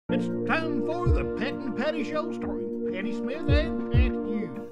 It's time for the Pat and Patty Show, starring Patty Smith and Pat Hughes.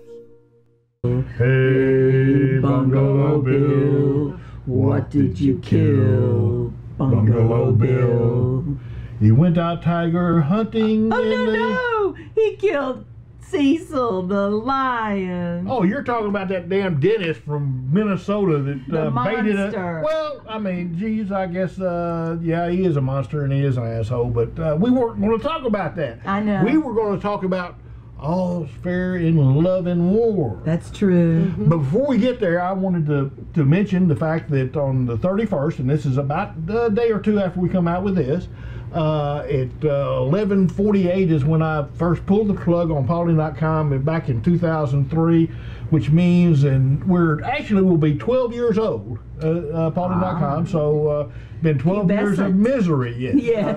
Hey, Bungalow Bill, what did you kill, Bungalow Bill? He went out tiger hunting. Oh, no, he killed Cecil the lion. Oh, you're talking about that damn dentist from Minnesota that baited it. Well, I mean, geez, I guess, yeah, he is a monster and he is an asshole, but we weren't going to talk about that. I know. We were going to talk about all's fair in love and war. That's true. But before we get there, I wanted to mention the fact that on the 31st, and this is about a day or two after we come out with this, at 11:48 is when I first pulled the plug on Paulding.com back in 2003, which means, and we'll be 12 years old, Paulding.com, so been 12 years of misery. Yes.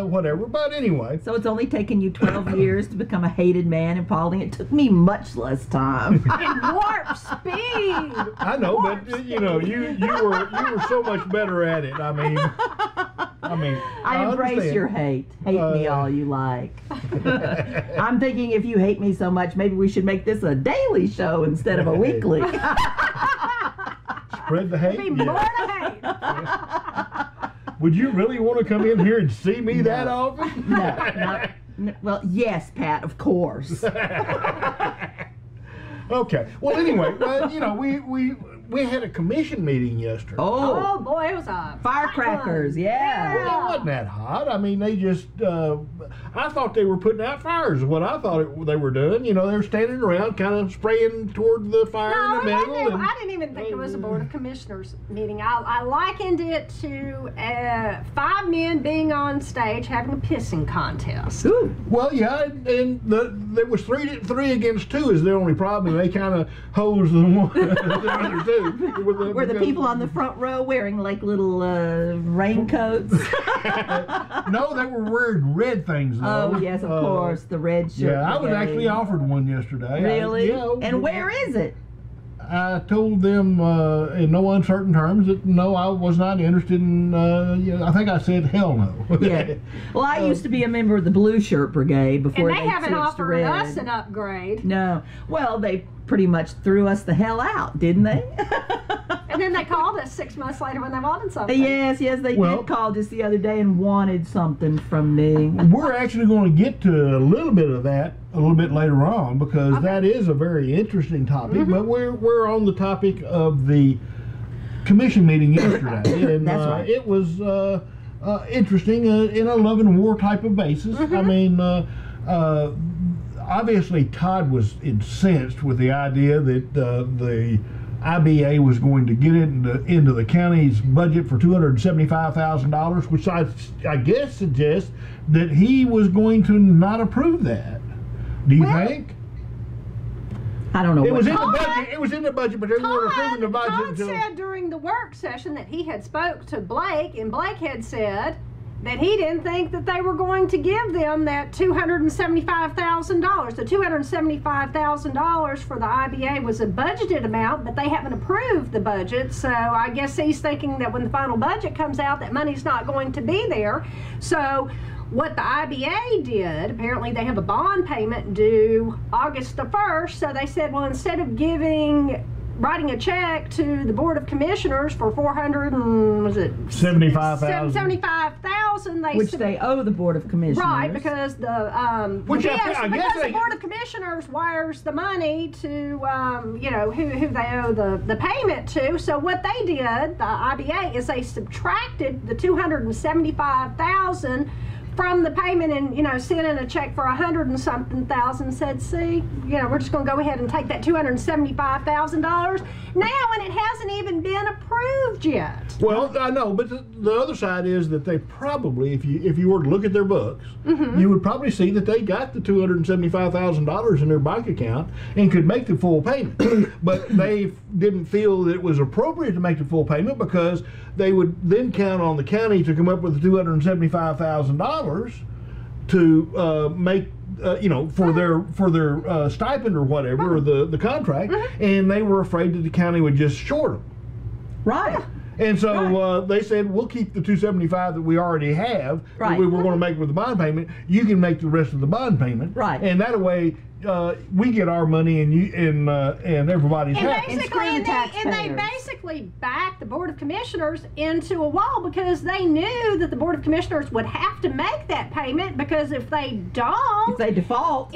Whatever, but anyway. So it's only taken you 12 years to become a hated man in Paulding. It took me much less time. In warp speed. I know, but you know, you were so much better at it. I mean, I embrace understand. your hate. Hate me all you like. I'm thinking if you hate me so much, maybe we should make this a daily show instead of a weekly. Spread the hate. Be more to hate. Would you really want to come in here and see me that often? No, well, yes, Pat, of course. Okay. Well, anyway, you know, we had a commission meeting yesterday. Oh boy, it was a Firecrackers, yeah. Well, it wasn't that hot. I mean, they just, I thought they were putting out fires is what I thought they were doing. You know, they were standing around kind of spraying toward the fire in the middle. I didn't even think it was a Board of Commissioners meeting. I likened it to 5 men being on stage having a pissing contest. Ooh. Well, yeah, and there was three against two is the only problem. They kind of hosed the other two. Were the people on the front row wearing like little raincoats? No, they were wearing red things though. Oh yes, of course, the red shirt. Yeah, I was actually offered one yesterday. Really? And where is it? I told them in no uncertain terms that no, I was not interested in, I think I said hell no. Yeah. Well, I used to be a member of the Blue Shirt Brigade before And they haven't switched to offered red. us an upgrade. No. Well, they pretty much threw us the hell out, didn't they? And then they called us 6 months later when they wanted something. Yes, they did call just the other day and wanted something from me. We're actually going to get to a little bit of that a little bit later on because that is a very interesting topic. But we're on the topic of the commission meeting yesterday, and That's right. It was interesting in a love and war type of basis. I mean, obviously Todd was incensed with the idea that the IBA was going to get into the county's budget for $275,000, which I guess suggests that he was going to not approve that. Do you think? I don't know. It was in the budget. It was in the budget, but they weren't approving the budget Todd until. said during the work session that he had spoke to Blake, and Blake had said that he didn't think that they were going to give them that $275,000. The $275,000 for the IBA was a budgeted amount, but they haven't approved the budget. So I guess he's thinking that when the final budget comes out, that money's not going to be there. So what the IBA did, apparently they have a bond payment due August the 1st. So they said, well, instead of writing a check to the Board of Commissioners for $475,000, which they owe the Board of Commissioners. Right, because the the Board of Commissioners wires the money to who they owe the payment to. So what they did, the IBA, is they subtracted the $275,000 from the payment and sent in a check for $100 and something thousand. Said, see, we're just going to go ahead and take that $275,000 now, and it hasn't even been approved yet. Well, I know, but the other side is that they probably, if you were to look at their books, you would probably see that they got the $275,000 in their bank account and could make the full payment. But they didn't feel that it was appropriate to make the full payment because they would then count on the county to come up with the $275,000 to make for their stipend or whatever, or the contract, and they were afraid that the county would just short them. Right. And so they said, we'll keep the $275 that we already have, that we were going to make with the bond payment. You can make the rest of the bond payment. Right. And that way, we get our money and everybody's happy. And they basically backed the Board of Commissioners into a wall because they knew that the Board of Commissioners would have to make that payment, because if they don't, if they default,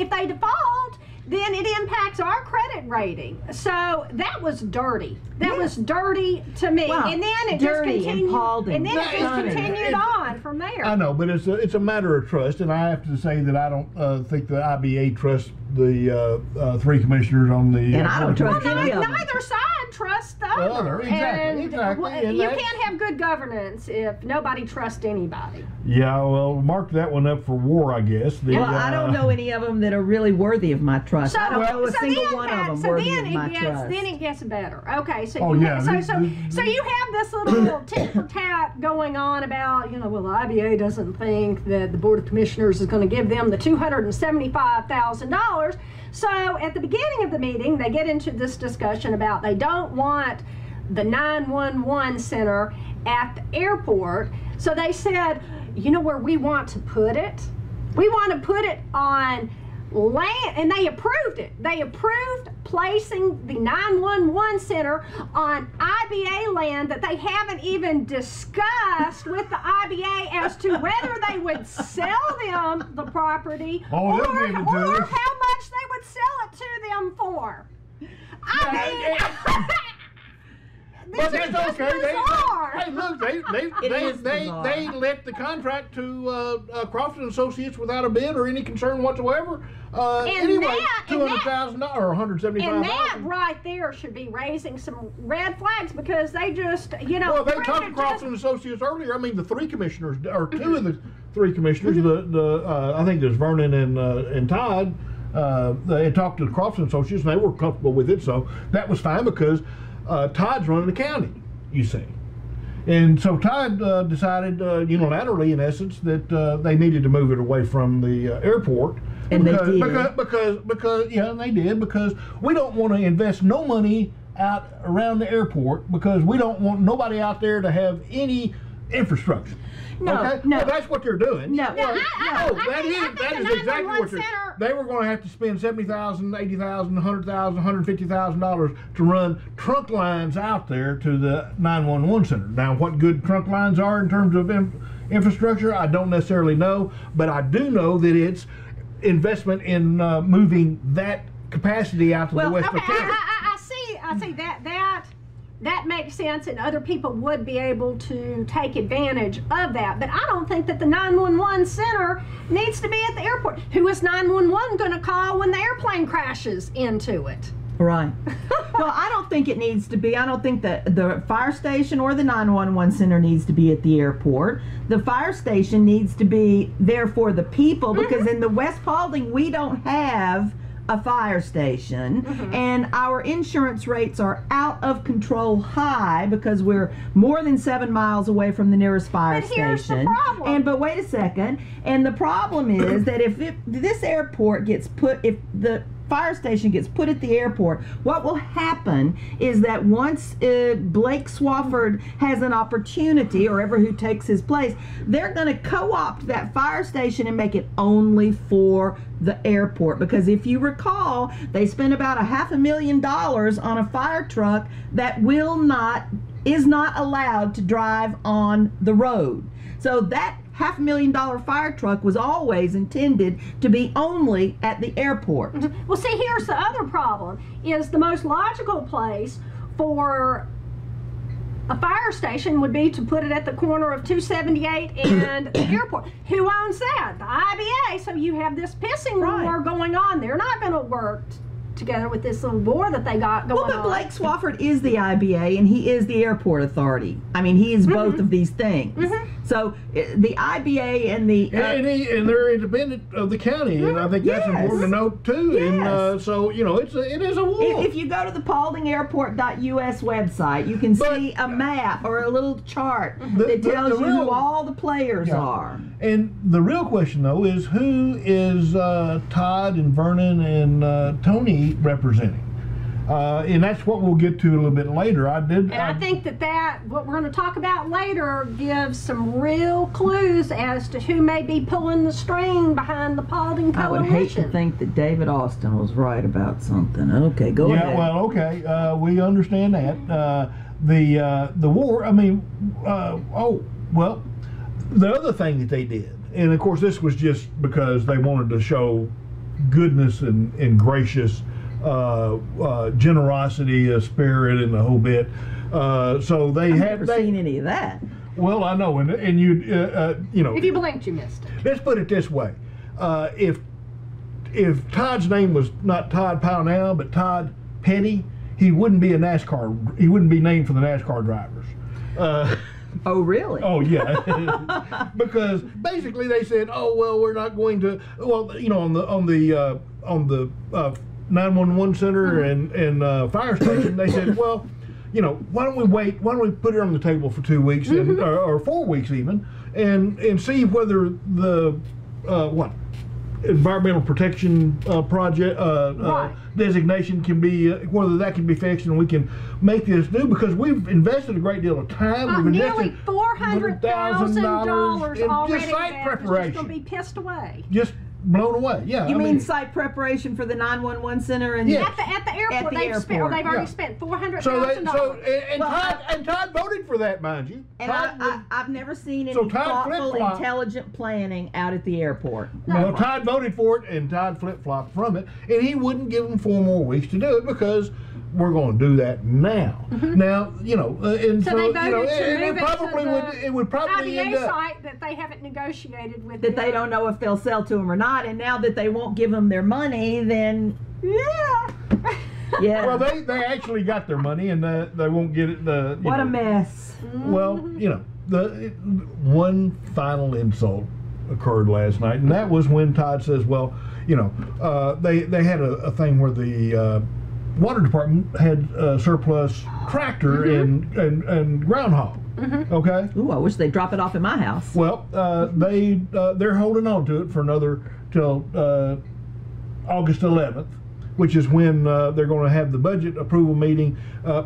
then it impacts our credit rating. So that was dirty. That was dirty to me. Well, and then it just continued. And then it just continued on from there. I know, but it's a matter of trust, and I have to say that I don't think the IBA trusts the 3 commissioners on the. And I don't trust any of them. Neither side trusts the other. Exactly. And you can't have good governance if nobody trusts anybody. Yeah, well, mark that one up for war, I guess. I don't know any of them that are really worthy of my trust. I don't know a single one of them worthy of my trust. Then it gets better. Okay, so you have this little tit for tat going on about, well, the IBA doesn't think that the Board of Commissioners is going to give them the $275,000. So at the beginning of the meeting, they get into this discussion about they don't want the 911 center at the airport. So they said, you know where we want to put it? We want to put it on land, and they approved it. They approved placing the 911 center on IBA land that they haven't even discussed with the IBA as to whether they would sell them the property or how much they would sell it to them for. But that's okay. They let the contract to Crofton Associates without a bid or any concern whatsoever. Anyway, $200,000 or $175,000. And that right there should be raising some red flags, because they just, Well, they talked to Crofton Associates earlier. I mean, the 3 commissioners, or 2 of the 3 commissioners, I think there's Vernon and Todd. They talked to the Crofton Associates, and they were comfortable with it, so that was fine, because Todd's running the county, you see. And so Todd decided unilaterally, in essence, that they needed to move it away from the airport. And they did. Because and they did, because we don't want to invest no money out around the airport, because we don't want nobody out there to have any infrastructure. No, okay? no. Well, that's what they're doing. No. That is exactly what they were going to have to spend $70,000, $80,000, $100,000, $150,000 to run trunk lines out there to the 911 center. Now, what good trunk lines are in terms of infrastructure, I don't necessarily know, but I do know that it's investment in moving that capacity out to the west of town. I see that makes sense, and other people would be able to take advantage of that. But I don't think that the 911 center needs to be at the airport. Who is 911 going to call when the airplane crashes into it? Right. Well, I don't think it needs to be. I don't think that the fire station or the 911 center needs to be at the airport. The fire station needs to be there for the people, because in the West Paulding, we don't have a fire station, and our insurance rates are out of control high, because we're more than 7 miles away from the nearest fire station. Here's the problem. But wait a second, and the problem is that if this airport gets put, if the fire station gets put at the airport, what will happen is that once Blake Swafford has an opportunity, or ever who takes his place, they're going to co-opt that fire station and make it only for the airport. Because if you recall, they spent about $500,000 on a fire truck that is not allowed to drive on the road. So that $500,000 fire truck was always intended to be only at the airport. Well, see, here's the other problem, is the most logical place for a fire station would be to put it at the corner of 278 and the airport. Who owns that? The IBA. So you have this pissing war going on. They're not going to work together with this little war that they got going on. Well, but Blake Swafford is the IBA, and he is the airport authority. I mean, he is both of these things. So the IBA and the and they're independent of the county, and I think that's important to note too. And so it is a war. If you go to the pauldingairport.us website, you can see a map or a little chart that tells you who all the players are. And the real question, though, is who is Todd and Vernon and Tony representing? And that's what we'll get to a little bit later. I think that what we're going to talk about later gives some real clues as to who may be pulling the string behind the Paulding coalition. I would hate to think that David Austin was right about something. Okay, go ahead. Yeah, well, okay, we understand that. The war, I mean, well, the other thing that they did, and of course this was just because they wanted to show goodness and gracious generosity, spirit, and the whole bit. So they I've had never seen any of that. Well, I know, and you know. If you blinked, you missed it. Let's put it this way: if Todd's name was not Todd Pownell but Todd Petty, he wouldn't be a NASCAR. He wouldn't be named for the NASCAR drivers. Oh, really? Oh, yeah. Because basically they said, oh well, we're not going to. Well, you know, on the 911 center and fire station, they said, well, you know, why don't we wait? Why don't we put it on the table for 2 weeks and, or 4 weeks even, and see whether the environmental protection project designation can be whether that can be fixed and we can make this new, because we've invested a great deal of time. We've nearly invested $400,000 in already. just site preparation. Just going to be pissed away. Just blown away. Yeah. You mean site preparation for the 911 center and Yes. At the airport, At the they've already Yeah. spent $400,000. And Todd voted for that, mind you. And I've never seen any So Todd thoughtful, flip-flop. intelligent planning out at the airport. Well, Todd voted for it, and Todd flip-flopped from it, and he wouldn't give them 4 more weeks to do it because we're going to do that now. Now, you know, and So they voted you know, to move it would probably end IBA up. site that they haven't negotiated with. That they don't know if they'll sell to them or not, and now that they won't give them their money, then yeah. Well, they actually got their money, and they won't get it. What a mess. Well, you know, one final insult occurred last night, and that was when Todd says, well, you know, they had a thing where the water department had a surplus tractor and groundhog. Okay. Ooh, I wish they'd drop it off at my house. Well, they're holding on to it for another till August 11th, which is when they're going to have the budget approval meeting,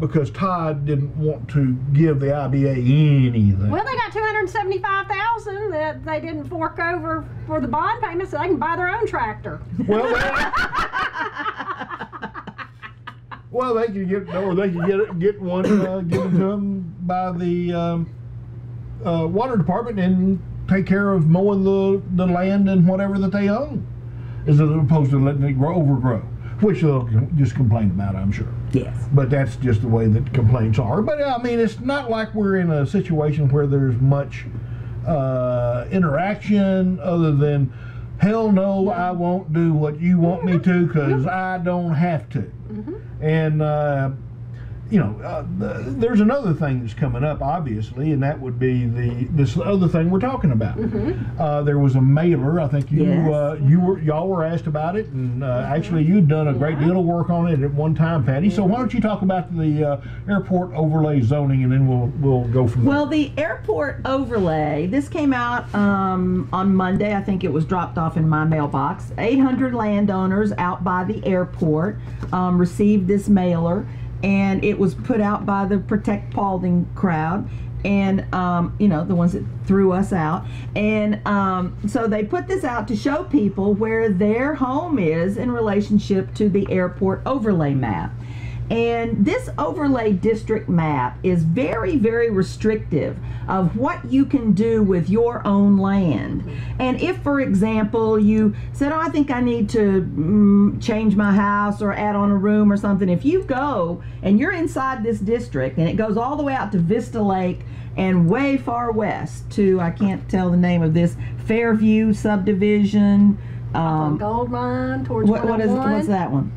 because Todd didn't want to give the IBA anything. Well, they got $275,000 that they didn't fork over for the bond payment, so they can buy their own tractor. Well, they could get one given to them by the water department and take care of mowing the land and whatever that they own, as opposed to letting it overgrow, which they'll just complain about, I'm sure. Yes. But that's just the way that complaints are. But I mean, it's not like we're in a situation where there's much interaction other than, hell no, I won't do what you want me to because I don't have to. And you know, there's another thing that's coming up, obviously, and that would be this other thing we're talking about. There was a mailer. I think y'all were asked about it, and actually you'd done a great deal of work on it at one time, Patti. So why don't you talk about the airport overlay zoning, and then we'll go from there. Well, the airport overlay, this came out on Monday. I think it was dropped off in my mailbox. 800 landowners out by the airport received this mailer, and it was put out by the Protect Paulding crowd, and you know, the ones that threw us out. And so they put this out to show people where their home is in relationship to the airport overlay map. And this overlay district map is very, very restrictive of what you can do with your own land. And if, for example, you said, oh, I think I need to change my house or add on a room or something, if you go and you're inside this district and it goes all the way out to Vista Lake and way far west to, I can't tell the name of this, Fairview subdivision. Gold Mine towards what's that one?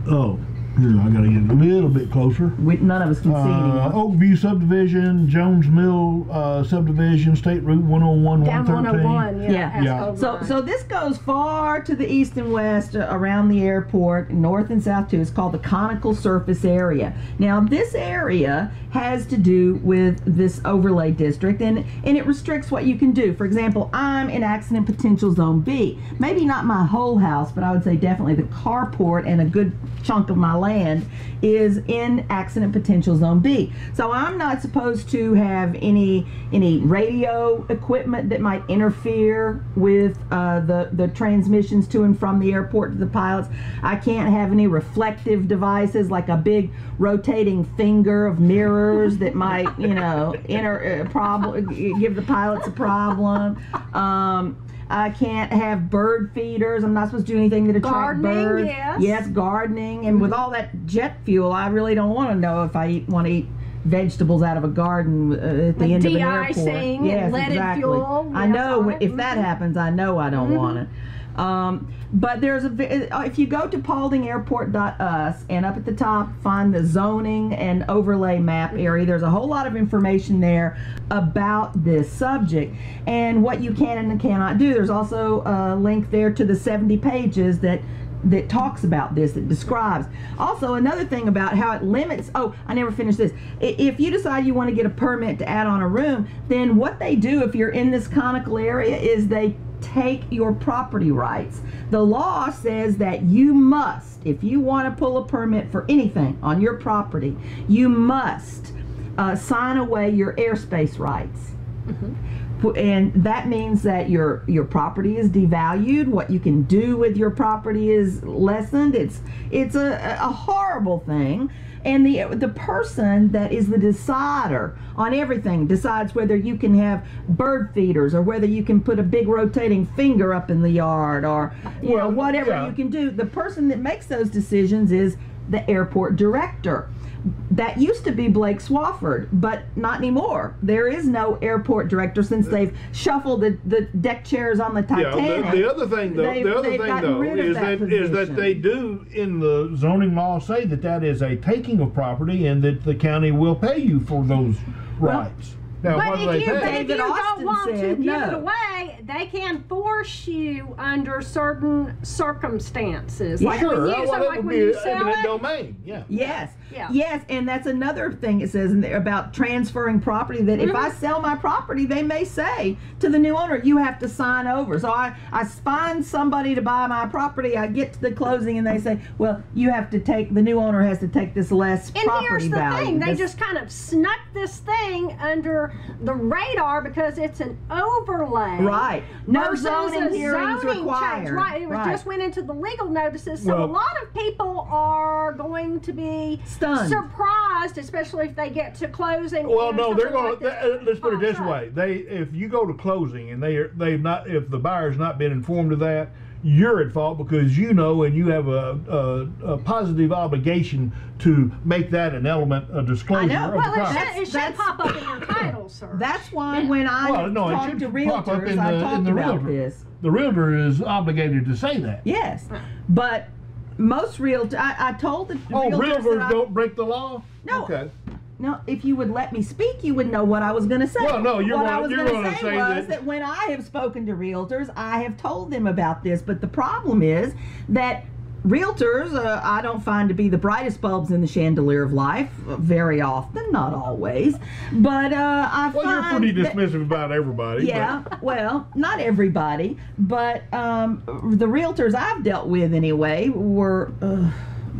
Oh. Here, I gotta get a little bit closer. None of us can see anymore. Oakview subdivision, Jones Mill subdivision, State Route 101, down 101, yeah. So this goes far to the east and west around the airport, north and south too. It's called the conical surface area. Now this area has to do with this overlay district, and it restricts what you can do. For example, I'm in accident potential zone B. Maybe not my whole house, but I would say definitely the carport and a good chunk of my land is in accident potential zone B. So I'm not supposed to have any radio equipment that might interfere with the transmissions to and from the airport to the pilots. I can't have any reflective devices like a big rotating finger of mirrors that might, give the pilots a problem. I can't have bird feeders. I'm not supposed to do anything that attract birds. Yes, gardening. And with all that jet fuel, I really don't want to know if I want to eat vegetables out of a garden at the end of an airport. De-icing and leaded fuel. I know if that happens, I know I don't want it. But there's if you go to pauldingairport.us and up at the top find the zoning and overlay map area, there's a whole lot of information there about this subject and what you can and cannot do. There's also a link there to the 70 pages that talks about this, that describes. Also, another thing about how it limits, I never finished this. If you decide you want to get a permit to add on a room, then what they do if you're in this conical area is they take your property rights. The law says that you must, if you want to pull a permit for anything on your property, you must sign away your airspace rights. And that means that your property is devalued. What you can do with your property is lessened. It's a horrible thing. And the person that is the decider on everything decides whether you can have bird feeders or whether you can put a big rotating finger up in the yard or whatever you can do. The person that makes those decisions is the airport director. That used to be Blake Swafford, but not anymore. There is no airport director since they've shuffled the deck chairs on the Titanic. Yeah, the other thing though is that they do in the zoning law say that is a taking of property and that the county will pay you for those rights. Now, but if you don't want to give no. it away, they can force you under certain circumstances. Like when you, that would be eminent domain. Yeah. Yes. Yes, and that's another thing it says in there about transferring property, that if I sell my property, they may say to the new owner, you have to sign over. So I find somebody to buy my property, I get to the closing and they say, well, you have to take, the new owner has to take this less property value. And here's the thing, they just kind of snuck this thing under the radar because it's an overlay. Right. No zoning hearings required. Change. Right. It just went into the legal notices. So a lot of people are going to be stunned, surprised, especially if they get to closing. Well, no, they're going to. Let's put it this way: if you go to closing and they've not, if the buyer's not been informed of that, you're at fault because you know and you have a positive obligation to make that an element of disclosure. I know. Well, it should pop up in your title, sir. That's why when I talk to realtors, I talk about this. The realtor is obligated to say that. Yes, but most realtors, I told the realtors don't break the law? No. Okay. No, if you would let me speak, you would know what I was going to say. Well, no, what I was going to say was that when I have spoken to realtors, I have told them about this. But the problem is that realtors, I don't find to be the brightest bulbs in the chandelier of life very often, not always. But I find you're pretty dismissive about everybody. Yeah, well, not everybody, but the realtors I've dealt with anyway were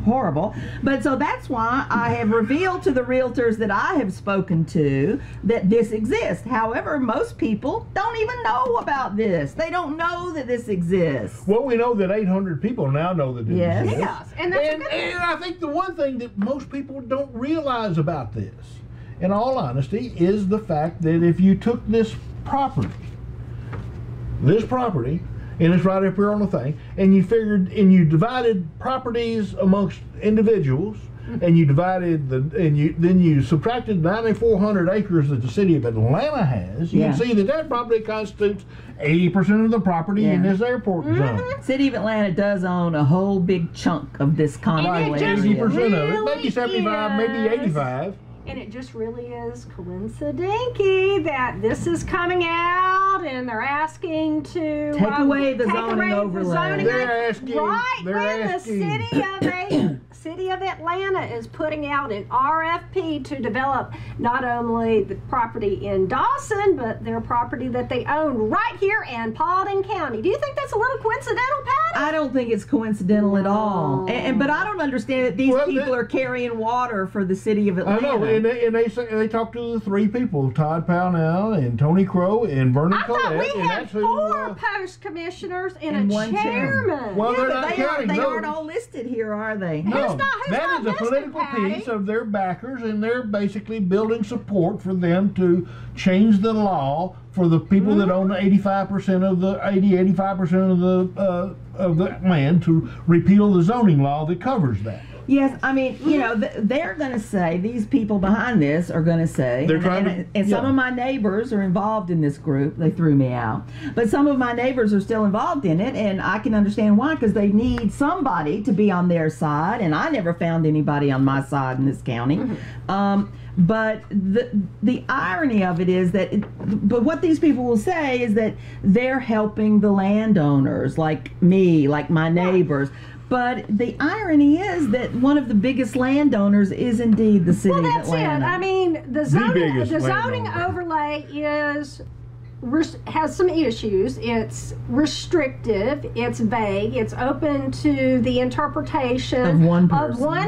horrible. But so that's why I have revealed to the realtors that I have spoken to that this exists. However, most people don't even know about this. They don't know that this exists. Well, we know that 800 people now know that this exists. Yes. And I think the one thing that most people don't realize about this, in all honesty, is the fact that if you took this property, and it's right up here on the thing, and you figured, and you divided properties amongst individuals, and you divided then you subtracted 9,400 acres that the city of Atlanta has, you can see that property constitutes 80% of the property in this airport zone. City of Atlanta does own a whole big chunk of this condo area. 80% of it, maybe 75, maybe 85. And it just really is coincidental that this is coming out and they're asking to take away the zoning overlay. They're asking, the city of City of Atlanta is putting out an RFP to develop not only the property in Dawson, but their property that they own right here in Paulding County. Do you think that's a little coincidental, Patty? I don't think it's coincidental at all. But I don't understand that these people are carrying water for the city of Atlanta. I know, and they talked to the three people, Todd Pownell and Tony Crow and Vernon Collette. I thought we had 4 post commissioners and a one chairman. Well, they're not counting they those. aren't all listed here, are they? No, who's that not is a listed, political Patty? piece of their backers, and they're basically building support for them to change the law for the people that own 85% of the 85% of the land, to repeal the zoning law that covers that. Yes, I mean, you know, they're going to say, these people behind this are going to say, and some of my neighbors are involved in this group. They threw me out. But some of my neighbors are still involved in it, and I can understand why, because they need somebody to be on their side, and I never found anybody on my side in this county. But the irony of it is that, but what these people will say is that they're helping the landowners, like me, like my neighbors. But the irony is that one of the biggest landowners is indeed the city of Atlanta. It. I mean, the zoning overlay has some issues. It's restrictive, it's vague, it's open to the interpretation of one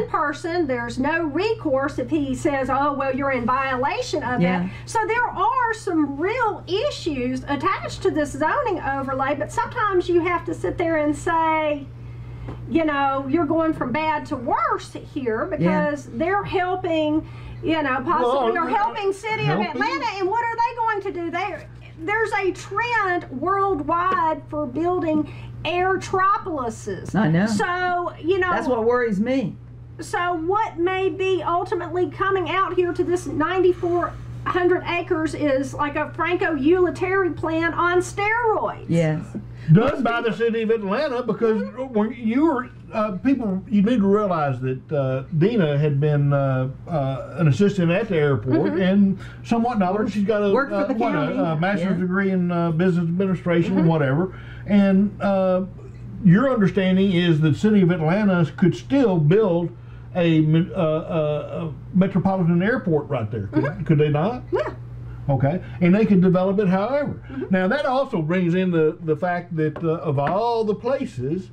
person. There's no recourse if he says, oh, well, you're in violation of that. So there are some real issues attached to this zoning overlay, but sometimes you have to sit there and say, you know, you're going from bad to worse here, because they're helping, you know, possibly they're helping city of Atlanta. And what are they going to do? There's a trend worldwide for building airtropolises. I know. So, you know, that's what worries me. So what may be ultimately coming out here to this 9,400 acres is like a Franco-utilitarian plan on steroids. Yes. Done by the city of Atlanta, because when you were people, you need to realize that Dina had been an assistant at the airport and somewhat knowledgeable. She's got a master's degree in business administration and whatever. And your understanding is that the city of Atlanta could still build a metropolitan airport right there. Could they not? Yeah. Okay, and they could develop it however. Now that also brings in the fact that of all the places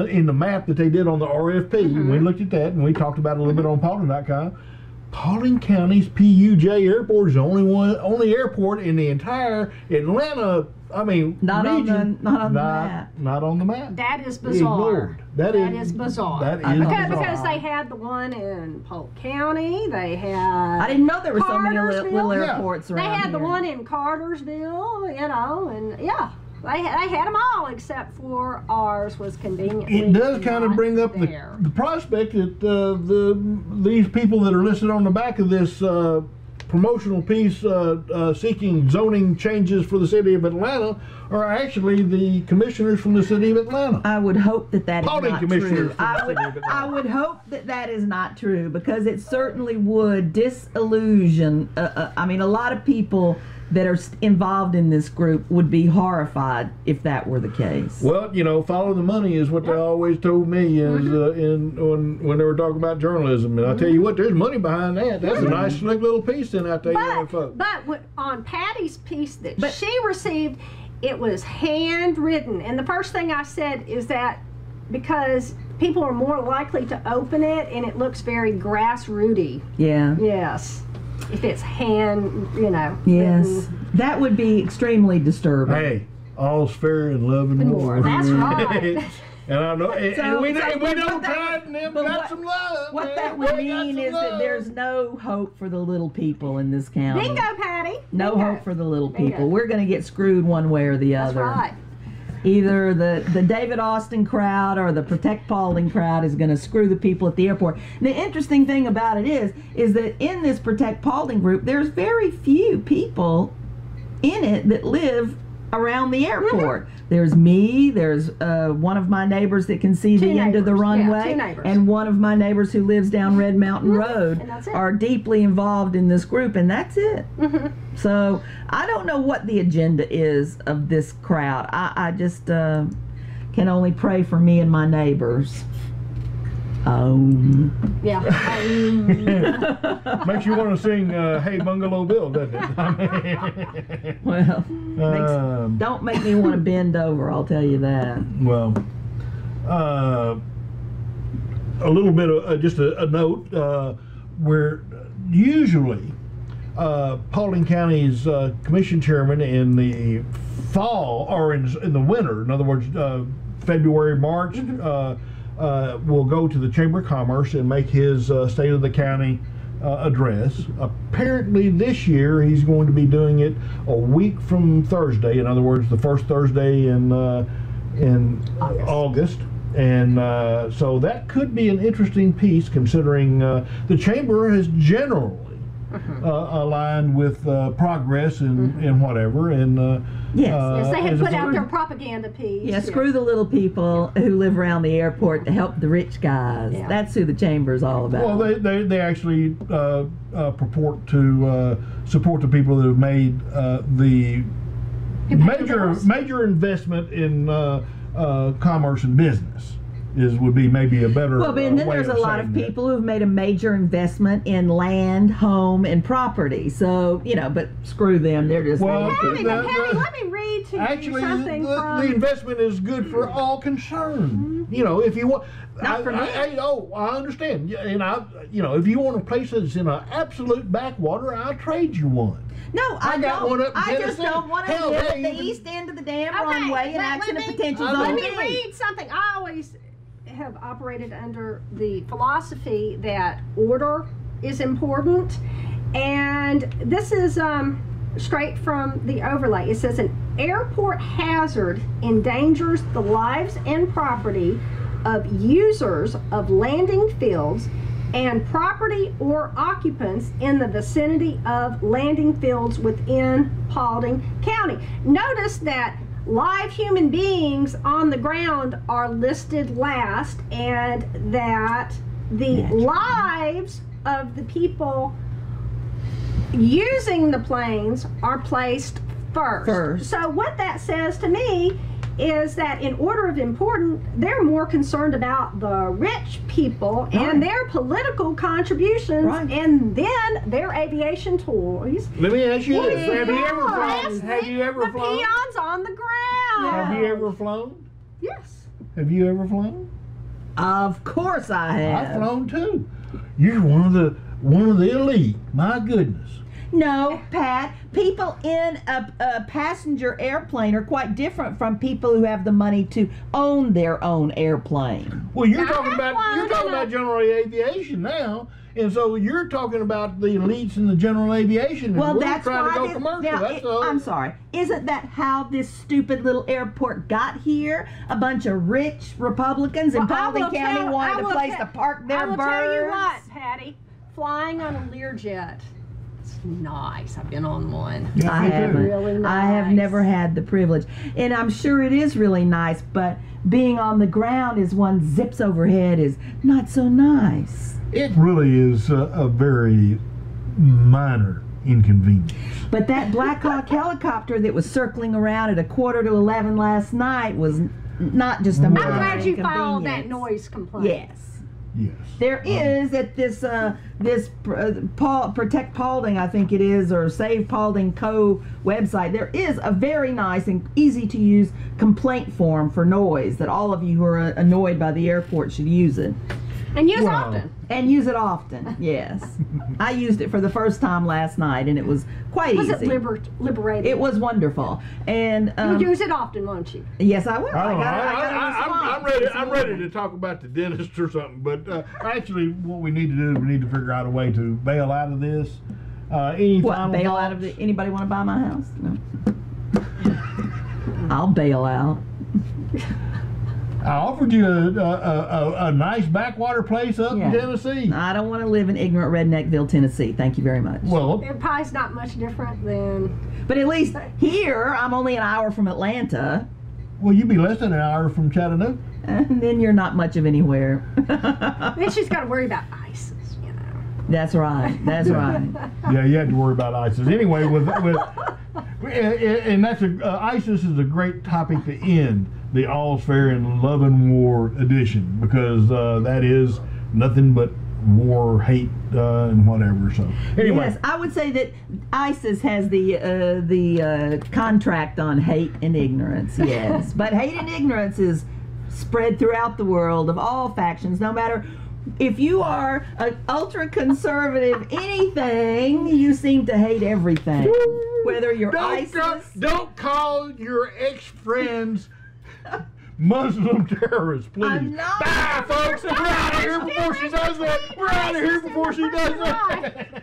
in the map that they did on the RFP, we looked at that and we talked about it a little bit on Paulding.com. Paulding County's PUJ airport is the only airport in the entire Atlanta, region. Not on the map. That is bizarre. That is bizarre. Because they had the one in Polk County. They had. I didn't know there were so many little airports around. They had here. the one in Cartersville, you know, and they had them all except for ours was conveniently. It does kind of bring up the prospect that these people that are listed on the back of this promotional piece seeking zoning changes for the city of Atlanta are actually the commissioners from the city of Atlanta. I would hope that is not true. I would hope that is not true, because it certainly would disillusion. A lot of people that are involved in this group would be horrified if that were the case. Well, you know, follow the money is what they always told me is when they were talking about journalism. And I tell you what, there's money behind that. That's a nice, slick little piece in out there, young folks. But on Patty's piece that she received, it was handwritten. And the first thing I said is that because people are more likely to open it and it looks very grassrooty. Yeah. Yes. If it's hand, you know. Yes. Written. That would be extremely disturbing. Hey, all's fair in love and war. That's right. And I know, and we don't try and them got some love. What that would mean is that there's no hope for the little people in this county. Bingo, Patty. No hope for the little people. We're going to get screwed one way or the other. That's right. Either the David Austin crowd or the Protect Paulding crowd is going to screw the people at the airport. The interesting thing about it is that in this Protect Paulding group, there's very few people in it that live around the airport. There's me, there's one of my neighbors that can see the end of the runway, and one of my neighbors who lives down Red Mountain Road are deeply involved in this group, and that's it. So I don't know what the agenda is of this crowd. I just can only pray for me and my neighbors. Yeah. Makes you want to sing Hey Bungalow Bill, doesn't it? Well, don't make me want to bend over, I'll tell you that. Well, a little bit of just a note, where usually Paulding County's commission chairman in the fall, or in the winter, in other words, February, March, will go to the Chamber of Commerce and make his State of the County address. Apparently this year he's going to be doing it a week from Thursday, in other words, the first Thursday in August. And so that could be an interesting piece, considering the Chamber has generally aligned with progress and whatever. And yes, they had put out their propaganda piece. Yeah, screw the little people who live around the airport to help the rich guys. Yeah. That's who the Chamber is all about. Well, they actually purport to support the people that have made the major investment in commerce and business. Would be maybe a better well, but and then way there's of a lot of saying that. people who've made a major investment in land, home, and property. So, but screw them. They're just Patty, let me read to you something from... the investment is good for all concerned. If you want... Not for me. I understand. And if you want a place that's in an absolute backwater, I'll trade you one. No, I got don't. one up in I just Tennessee. don't want to Hell, live at they the even- east end of the damn Okay, runway and let accident me- potential I zone. Let me don't- read something. I always have operated under the philosophy that order is important, and this is straight from the overlay. It says an airport hazard endangers the lives and property of users of landing fields and property or occupants in the vicinity of landing fields within Paulding County. Notice that live human beings on the ground are listed last, and that the lives of the people using the planes are placed first. So what that says to me is that in order of importance, they're more concerned about the rich people and their political contributions and then their aviation toys. Let me ask you this: Yeah. Have you ever flown? The peons on the ground. Have you ever flown? Yes. Have you ever flown? Of course I have. I've flown too. You're one of the elite. My goodness. No, Pat, people in a passenger airplane are quite different from people who have the money to own their own airplane. Well, you're Now, talking about general aviation now, and so you're talking about the elites in the general aviation. And Well, we're that's trying why to go commercial. now, That's all. I'm sorry. Isn't that how this stupid little airport got here? A bunch of rich Republicans in Paulding County wanted a place to park their birds. I will tell you what, Patty, flying on a Learjet. Nice. I've been on one. Yeah, I me too. haven't. Really I have nice. never had the privilege, and I'm sure it is really nice. But being on the ground as one zips overhead is not so nice. It really is a very minor inconvenience. But that Black Hawk helicopter that was circling around at 11:15 last night was not just a I'm minor glad you followed that inconvenience. noise complaint. Yes. Yes. There is at this Protect Paulding, I think it is, or Save Paulding Co. website, there is a very nice and easy to use complaint form for noise that all of you who are annoyed by the airport should use it. And use Wow. often. And use it often, yes. I used it for the first time last night, and it was quite Was easy. it liberating? It was wonderful. And You'll use it often, won't you? yes, I will. I'm ready to talk about the dentist or something, but actually what we need to do is we need to figure out a way to bail out of this. Any What, final bail thoughts? out of the, anybody want to buy my house? No. I'll bail out. I offered you a nice backwater place up in Tennessee. I don't want to live in ignorant Redneckville, Tennessee. Thank you very much. Well, It probably's not much different than... But at least here, I'm only an hour from Atlanta, you'd be less than an hour from Chattanooga. and then you're not much of anywhere. Then she's got to worry about ISIS, you know. That's right. That's right. Yeah, you had to worry about ISIS. Anyway, and that's ISIS is a great topic to end the All's Fair in Love and War edition, because that is nothing but war, hate, and whatever. So anyway, Yes, I would say that ISIS has the contract on hate and ignorance. Yes, but hate and ignorance is spread throughout the world of all factions, no matter if you are an ultra conservative anything, you seem to hate everything. Whether you're ISIS. Don't call your ex-friends Muslim terrorists, please. I'm not. Bye, folks. We're out of here before she does that. We're out of here before she does that.